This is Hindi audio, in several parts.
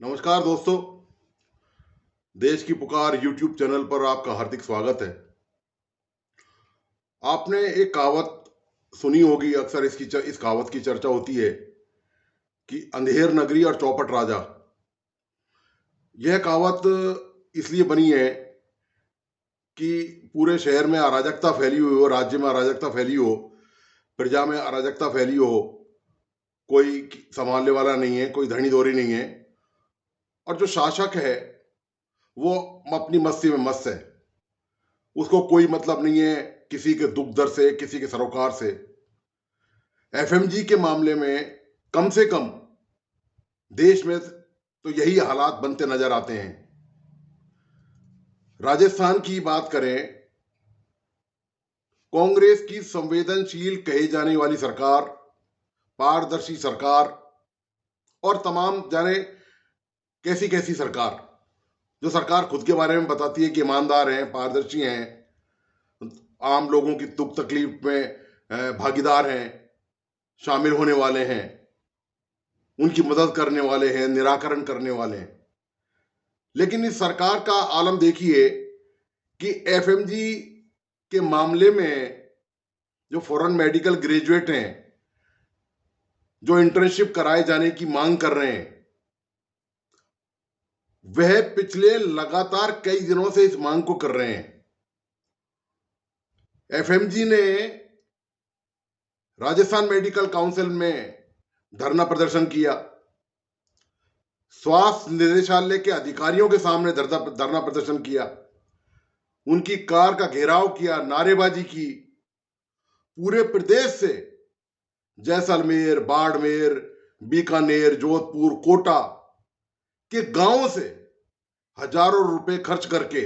नमस्कार दोस्तों। देश की पुकार यूट्यूब चैनल पर आपका हार्दिक स्वागत है। आपने एक कहावत सुनी होगी, अक्सर इस कहावत की चर्चा होती है कि अंधेर नगरी और चौपट राजा। यह कहावत इसलिए बनी है कि पूरे शहर में अराजकता फैली हुई हो, राज्य में अराजकता फैली हो, प्रजा में अराजकता फैली हो, कोई संभालने वाला नहीं है, कोई धनी धोरी नहीं है, और जो शासक है वो अपनी मस्ती में मस्त है। उसको कोई मतलब नहीं है किसी के दुख दर्द से, किसी के सरोकार से। एफएमजी के मामले में कम से कम देश में तो यही हालात बनते नजर आते हैं। राजस्थान की बात करें, कांग्रेस की संवेदनशील कही जाने वाली सरकार, पारदर्शी सरकार, और तमाम जाने कैसी कैसी सरकार, जो सरकार खुद के बारे में बताती है कि ईमानदार हैं, पारदर्शी हैं, आम लोगों की दुख तकलीफ में भागीदार हैं, शामिल होने वाले हैं, उनकी मदद करने वाले हैं, निराकरण करने वाले हैं। लेकिन इस सरकार का आलम देखिए कि एफएमजी के मामले में जो फॉरेन मेडिकल ग्रेजुएट हैं, जो इंटर्नशिप कराए जाने की मांग कर रहे हैं, वह पिछले लगातार कई दिनों से इस मांग को कर रहे हैं। एफएमजी ने राजस्थान मेडिकल काउंसिल में धरना प्रदर्शन किया, स्वास्थ्य निदेशालय के अधिकारियों के सामने धरना प्रदर्शन किया, उनकी कार का घेराव किया, नारेबाजी की। पूरे प्रदेश से जैसलमेर, बाड़मेर, बीकानेर, जोधपुर, कोटा के गांवों से हजारों रुपए खर्च करके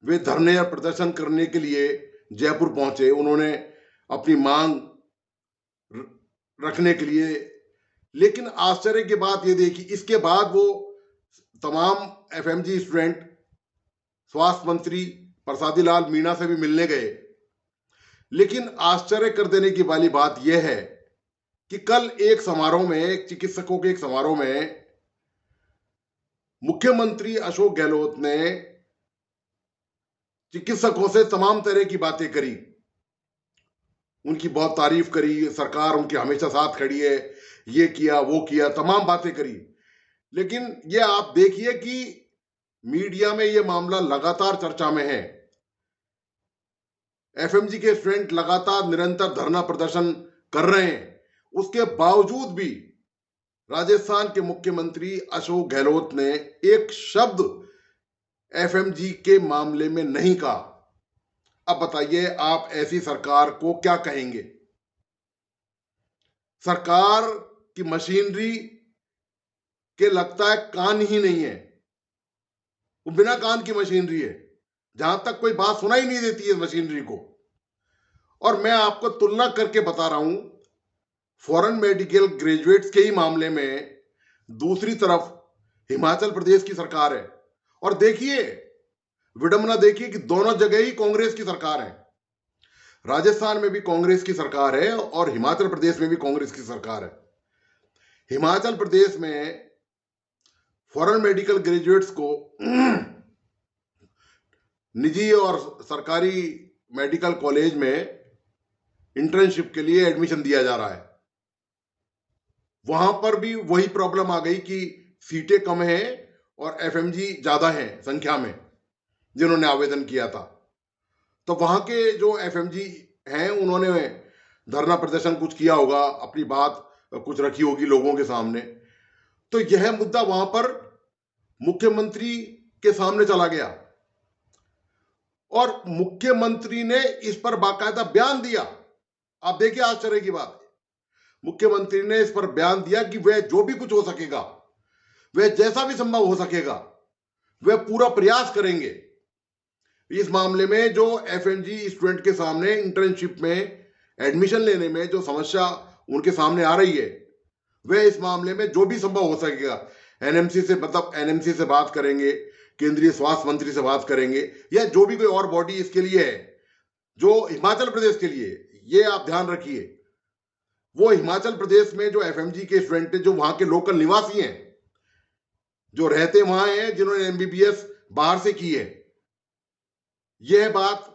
वे धरने या प्रदर्शन करने के लिए जयपुर पहुंचे। उन्होंने अपनी मांग रखने के लिए, लेकिन आश्चर्य की बात यह देखी, इसके बाद वो तमाम एफएमजी स्टूडेंट स्वास्थ्य मंत्री प्रसादी लाल मीणा से भी मिलने गए। लेकिन आश्चर्य कर देने की वाली बात यह है कि कल एक समारोह में, चिकित्सकों के एक समारोह में, मुख्यमंत्री अशोक गहलोत ने चिकित्सकों से तमाम तरह की बातें करी, उनकी बहुत तारीफ करी, सरकार उनके हमेशा साथ खड़ी है, ये किया वो किया, तमाम बातें करी। लेकिन ये आप देखिए कि मीडिया में ये मामला लगातार चर्चा में है। एफएमजी के स्टूडेंट लगातार निरंतर धरना प्रदर्शन कर रहे हैं, उसके बावजूद भी राजस्थान के मुख्यमंत्री अशोक गहलोत ने एक शब्द एफएमजी के मामले में नहीं कहा। अब बताइए, आप ऐसी सरकार को क्या कहेंगे? सरकार की मशीनरी के लगता है कान ही नहीं है, वो बिना कान की मशीनरी है, जहां तक कोई बात सुनाई नहीं देती है मशीनरी को। और मैं आपको तुलना करके बता रहा हूं, फॉरेन मेडिकल ग्रेजुएट्स के ही मामले में दूसरी तरफ हिमाचल प्रदेश की सरकार है, और देखिए विडंबना, देखिए कि दोनों जगह ही कांग्रेस की सरकार है। राजस्थान में भी कांग्रेस की सरकार है और हिमाचल प्रदेश में भी कांग्रेस की सरकार है। हिमाचल प्रदेश में फॉरेन मेडिकल ग्रेजुएट्स को निजी और सरकारी मेडिकल कॉलेज में इंटर्नशिप के लिए एडमिशन दिया जा रहा है। वहां पर भी वही प्रॉब्लम आ गई कि सीटें कम हैं और एफएमजी ज्यादा हैं संख्या में जिन्होंने आवेदन किया था। तो वहां के जो एफएमजी हैं, उन्होंने धरना प्रदर्शन कुछ किया होगा, अपनी बात कुछ रखी होगी लोगों के सामने। तो यह मुद्दा वहां पर मुख्यमंत्री के सामने चला गया और मुख्यमंत्री ने इस पर बाकायदा बयान दिया। आप देखिए आश्चर्य की बात, मुख्यमंत्री ने इस पर बयान दिया कि वह जो भी कुछ हो सकेगा, वह जैसा भी संभव हो सकेगा, वह पूरा प्रयास करेंगे इस मामले में जो एफएमजी स्टूडेंट के सामने इंटर्नशिप में एडमिशन लेने में जो समस्या उनके सामने आ रही है, वह इस मामले में जो भी संभव हो सकेगा एनएमसी से, मतलब एनएमसी से बात करेंगे, केंद्रीय स्वास्थ्य मंत्री से बात करेंगे, या जो भी कोई और बॉडी इसके लिए है, जो हिमाचल प्रदेश के लिए, ये आप ध्यान रखिए, वो हिमाचल प्रदेश में जो एफएमजी के स्टूडेंट, जो वहां के लोकल निवासी हैं, जो रहते वहां हैं, जिन्होंने एमबीबीएस बाहर से की है। यह बात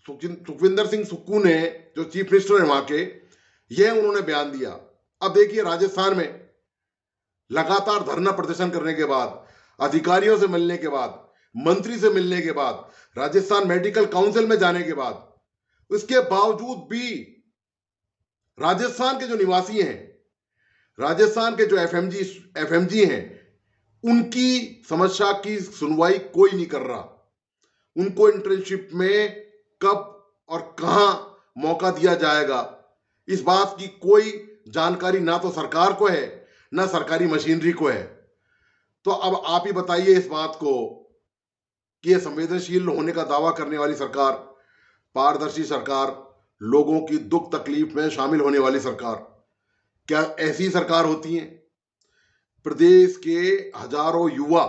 सुखविंदर सिंह सुक्खू ने, जो चीफ मिनिस्टर है वहां के, यह उन्होंने बयान दिया। अब देखिए, राजस्थान में लगातार धरना प्रदर्शन करने के बाद, अधिकारियों से मिलने के बाद, मंत्री से मिलने के बाद, राजस्थान मेडिकल काउंसिल में जाने के बाद, उसके बावजूद भी राजस्थान के जो निवासी हैं, राजस्थान के जो एफएमजी हैं, उनकी समस्या की सुनवाई कोई नहीं कर रहा। उनको इंटर्नशिप में कब और कहां मौका दिया जाएगा, इस बात की कोई जानकारी ना तो सरकार को है, ना सरकारी मशीनरी को है। तो अब आप ही बताइए इस बात को कि यह संवेदनशील होने का दावा करने वाली सरकार, पारदर्शी सरकार, लोगों की दुख तकलीफ में शामिल होने वाली सरकार, क्या ऐसी सरकार होती है? प्रदेश के हजारों युवा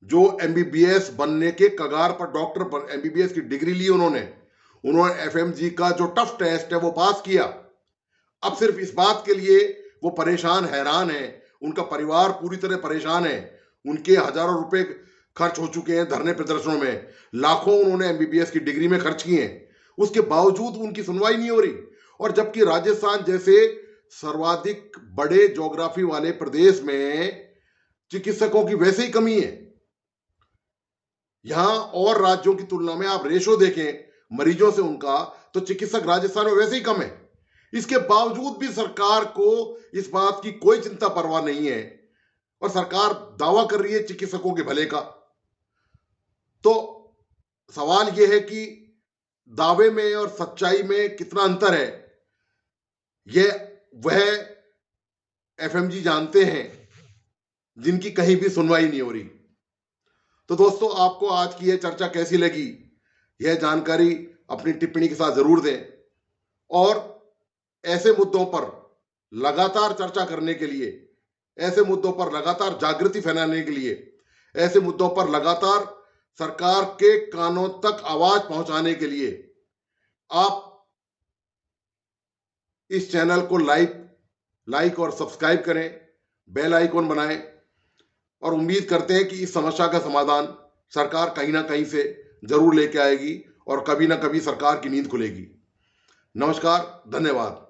जो एमबीबीएस बनने के कगार पर, डॉक्टर पर एमबीबीएस की डिग्री ली उन्होंने एफएमजी का जो टफ टेस्ट है वो पास किया। अब सिर्फ इस बात के लिए वो परेशान, हैरान है, उनका परिवार पूरी तरह परेशान है। उनके हजारों रुपए खर्च हो चुके हैं धरने प्रदर्शनों में, लाखों उन्होंने एमबीबीएस की डिग्री में खर्च किए हैं, उसके बावजूद उनकी सुनवाई नहीं हो रही। और जबकि राजस्थान जैसे सर्वाधिक बड़े ज्योग्राफी वाले प्रदेश में चिकित्सकों की वैसे ही कमी है। यहां और राज्यों की तुलना में आप रेशो देखें मरीजों से उनका, तो चिकित्सक राजस्थान में वैसे ही कम है। इसके बावजूद भी सरकार को इस बात की कोई चिंता परवाह नहीं है और सरकार दावा कर रही है चिकित्सकों के भले का। तो सवाल यह है कि दावे में और सच्चाई में कितना अंतर है, यह वह एफएमजी जानते हैं जिनकी कहीं भी सुनवाई नहीं हो रही। तो दोस्तों, आपको आज की यह चर्चा कैसी लगी, यह जानकारी अपनी टिप्पणी के साथ जरूर दें। और ऐसे मुद्दों पर लगातार चर्चा करने के लिए, ऐसे मुद्दों पर लगातार जागृति फैलाने के लिए, ऐसे मुद्दों पर लगातार सरकार के कानों तक आवाज पहुंचाने के लिए आप इस चैनल को लाइक और सब्सक्राइब करें, बेल आइकॉन बनाएं और उम्मीद करते हैं कि इस समस्या का समाधान सरकार कहीं ना कहीं से जरूर लेके आएगी और कभी ना कभी सरकार की नींद खुलेगी। नमस्कार, धन्यवाद।